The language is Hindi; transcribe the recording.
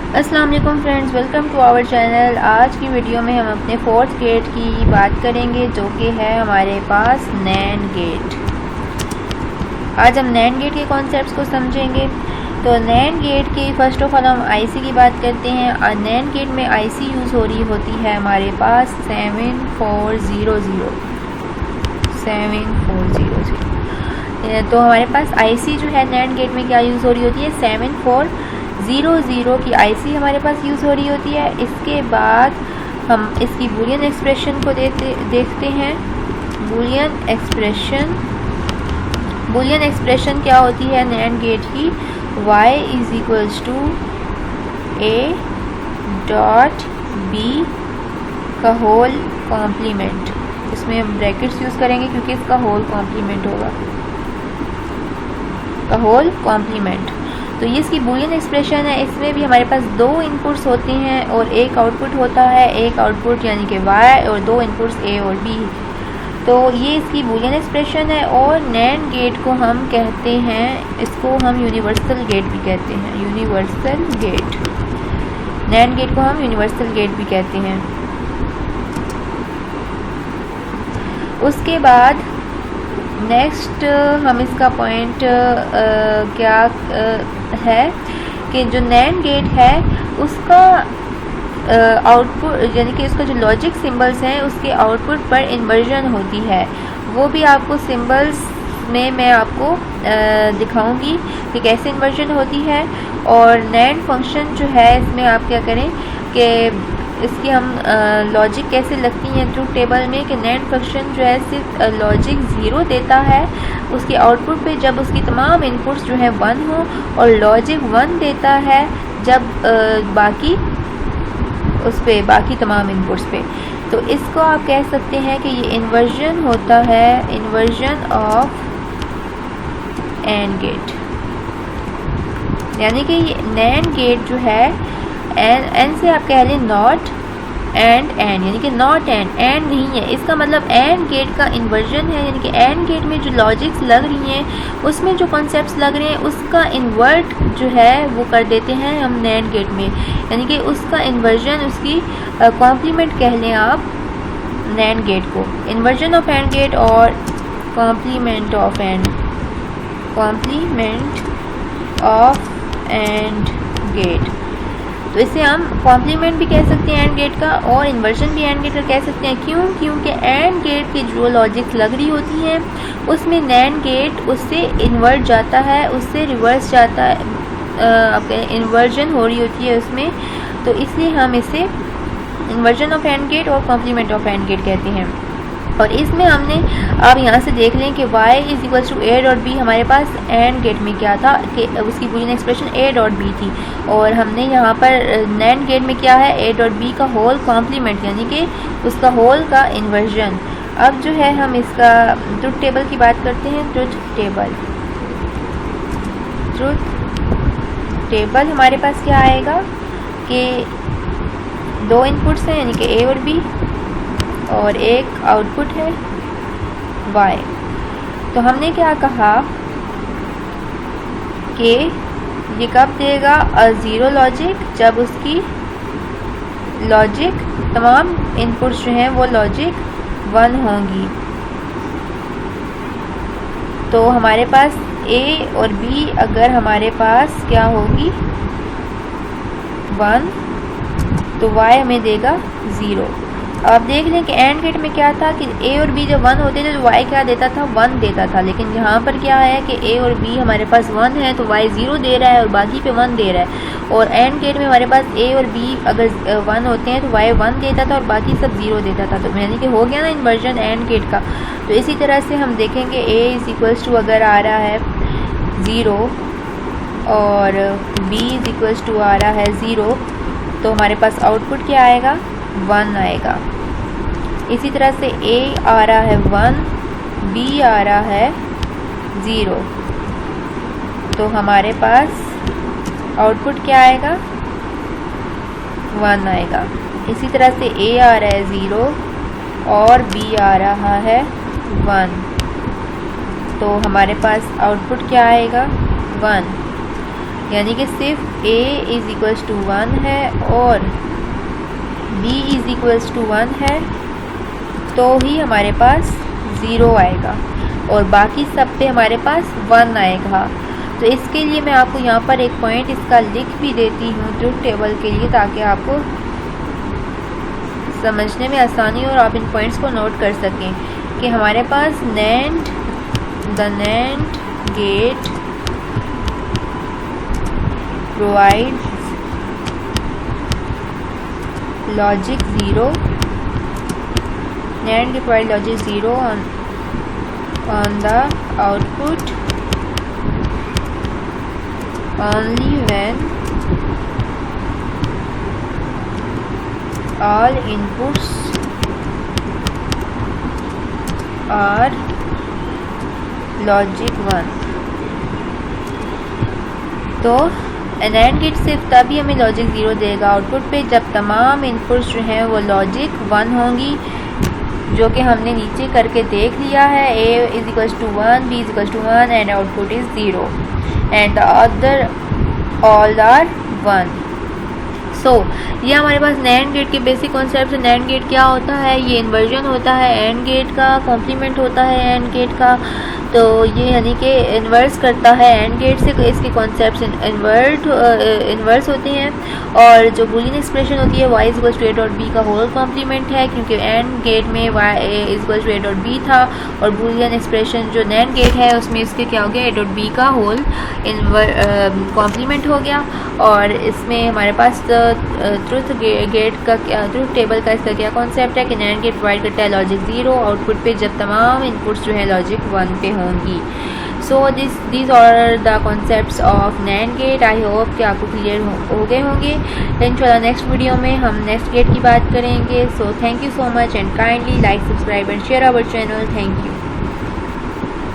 अस्सलाम वालेकुम friends, welcome to our channel. आज की वीडियो में हम अपने फोर्थ गेट की बात करेंगे जो कि है हमारे पास नैंड गेट। आज हम नैंड गेट के कॉन्सेप्ट्स को समझेंगे। तो नैंड गेट की फ़र्स्ट ऑफ ऑल हम आईसी की बात करते हैं। और नैंड गेट में आईसी यूज़ हो रही होती है हमारे पास 7400। तो हमारे पास आईसी जो है नैंड गेट में क्या यूज़ हो रही होती है, 7400 की आईसी हमारे पास यूज़ हो रही होती है। इसके बाद हम इसकी बूलियन एक्सप्रेशन को देखते हैं। बूलियन एक्सप्रेशन क्या होती है नैंड गेट की, y = a डॉट b का होल कॉम्प्लीमेंट। इसमें हम ब्रैकेट्स यूज़ करेंगे क्योंकि इसका होल कॉम्प्लीमेंट होगा, का होल कॉम्प्लीमेंट। तो ये इसकी बूलियन एक्सप्रेशन है। इसमें भी हमारे पास दो इनपुट्स होते हैं और एक आउटपुट होता है। एक आउटपुट यानी कि y और दो इनपुट्स a और b। तो ये इसकी बूलियन एक्सप्रेशन है। और नैंड गेट को हम कहते हैं, इसको हम यूनिवर्सल गेट भी कहते हैं। यूनिवर्सल गेट, नैंड गेट को हम यूनिवर्सल गेट भी कहते हैं। उसके बाद नेक्स्ट हम इसका पॉइंट क्या है कि जो नैंड गेट है उसका आउटपुट यानी कि उसका जो लॉजिक सिंबल्स हैं उसके आउटपुट पर इन्वर्जन होती है। वो भी आपको सिंबल्स में मैं आपको दिखाऊंगी कि कैसे इन्वर्जन होती है। और नैंड फंक्शन जो है इसमें आप क्या करें कि इसकी हम लॉजिक कैसे लगती हैं ट्रूथ टेबल में, कि नैंड फंक्शन जो है सिर्फ लॉजिक 0 देता है उसके आउटपुट पे जब उसकी तमाम इनपुट्स जो है 1 हो, और लॉजिक 1 देता है जब बाकी उस पे बाकी तमाम इनपुट्स पे। तो इसको आप कह सकते हैं कि ये इन्वर्जन होता है, इन्वर्जन ऑफ एंड गेट। यानी कि ये नैंड गेट जो है एन से आप कह लें नॉट एंड, यानी कि नॉट एंड नहीं है। इसका मतलब एंड गेट का इन्वर्जन है। यानी कि एंड गेट में जो लॉजिक्स लग रही हैं उसमें जो कॉन्सेप्ट्स लग रहे हैं उसका इन्वर्ट जो है वो कर देते हैं हम नैंड गेट में। यानी कि उसका इन्वर्जन, उसकी कॉम्प्लीमेंट कह लें आप नैंड गेट को। इन्वर्जन ऑफ एंड गेट और कॉम्प्लीमेंट ऑफ एंड गेट। तो इसे हम कॉम्प्लीमेंट भी कह सकते हैं एंड गेट का, और इन्वर्जन भी एंड गेट का कह सकते हैं। क्योंकि एंड गेट की जो लॉजिक्स लग रही होती हैं उसमें नैंड गेट उससे इन्वर्ट जाता है, उससे रिवर्स जाता है, इन्वर्जन हो रही होती है उसमें। तो इसलिए हम इसे इन्वर्जन ऑफ एंड गेट और कॉम्प्लीमेंट ऑफ एंड गेट कहते हैं। और इसमें हमने अब यहाँ से देख लें कि y = a डॉट b हमारे पास एंड गेट में क्या था कि उसकी Boolean expression a dot b थी, और हमने यहाँ पर नैंड गेट में क्या है a डॉट b का होल कॉम्प्लीमेंट यानी कि उसका होल का इन्वर्जन। अब जो है हम इसका ट्रुथ टेबल की बात करते हैं। ट्रुथ टेबल हमारे पास क्या आएगा कि दो इनपुट्स हैं यानी कि a और b, और एक आउटपुट है y। तो हमने क्या कहा कि ये कब देगा ज़ीरो लॉजिक, जब उसकी लॉजिक तमाम इनपुट्स जो हैं वो लॉजिक 1 होंगी। तो हमारे पास a और b अगर हमारे पास क्या होगी 1, तो y हमें देगा 0। आप देख लें कि एंड गेट में क्या था कि a और b जब 1 होते थे तो y क्या देता था, 1 देता था। लेकिन यहाँ पर क्या है कि a और b हमारे पास 1 है तो y 0 दे रहा है और बाकी पे 1 दे रहा है। और एंड गेट में हमारे पास a और b अगर 1 होते हैं तो y 1 देता था और बाकी सब 0 देता था। तो यानी कि हो गया ना इन्वर्जन एंड गेट का। तो इसी तरह से हम देखेंगे a = अगर आ रहा है 0 और b = आ रहा है 0, तो हमारे पास आउटपुट क्या आएगा, 1 आएगा। इसी तरह से a आ रहा है 1, b आ रहा है 0, तो हमारे पास आउटपुट क्या आएगा, 1 आएगा। इसी तरह से a आ रहा है 0 और b आ रहा है 1, तो हमारे पास आउटपुट क्या आएगा, 1। यानी कि सिर्फ a इज़ इक्वल्स टू 1 है और b इज़ इक्वल्स टू 1 है तो ही हमारे पास 0 आएगा और बाकी सब पे हमारे पास 1 आएगा। तो इसके लिए मैं आपको यहाँ पर एक पॉइंट इसका लिख भी देती हूँ ट्रुथ टेबल के लिए, ताकि आपको समझने में आसानी हो और आप इन पॉइंट्स को नोट कर सकें कि हमारे पास the NAND gate provides logic 0, NAND gate provides logic 0 on the output only when all inputs are logic 1। तो NAND गेट सिर्फ तभी हमें लॉजिक 0 देगा आउटपुट पे जब तमाम इनपुट्स जो हैं वो लॉजिक 1 होंगी, जो कि हमने नीचे करके देख लिया है। a is equals to 1, b is equals to 1 and output is 0 and the other all are 1। So ये हमारे पास NAND गेट के बेसिक कॉन्सेप्ट है। NAND गेट क्या होता है? ये इन्वर्जन होता है AND गेट का, कॉम्प्लीमेंट होता है AND गेट का, तो ये यानी कि इन्वर्स करता है AND गेट से। इसके कॉन्सेप्ट्स इन्वर्स होते हैं और जो बूलियन एक्सप्रेशन होती है y is equals to a dot b का होल कॉम्प्लीमेंट है, क्योंकि AND गेट में y is equals to a dot b था और बूलियन एक्सप्रेशन जो NAND गेट है उसमें इसके क्या हो गया, a डॉट b का होल कॉम्प्लीमेंट हो गया। और इसमें हमारे पास ट्रुथ टेबल का इसका क्या कॉन्सेप्ट है कि NAND गेट प्रोवाइड करता है लॉजिक 0 आउटपुट पे जब तमाम इनपुट्स जो है लॉजिक 1 पे होंगी। So these are the concepts of NAND gate. I hope कि आपको क्लियर हो गए होंगे। इंशाल्लाह नेक्स्ट वीडियो में हम नेक्स्ट गेट की बात करेंगे। So thank you so much and kindly like, subscribe and share our channel. Thank you.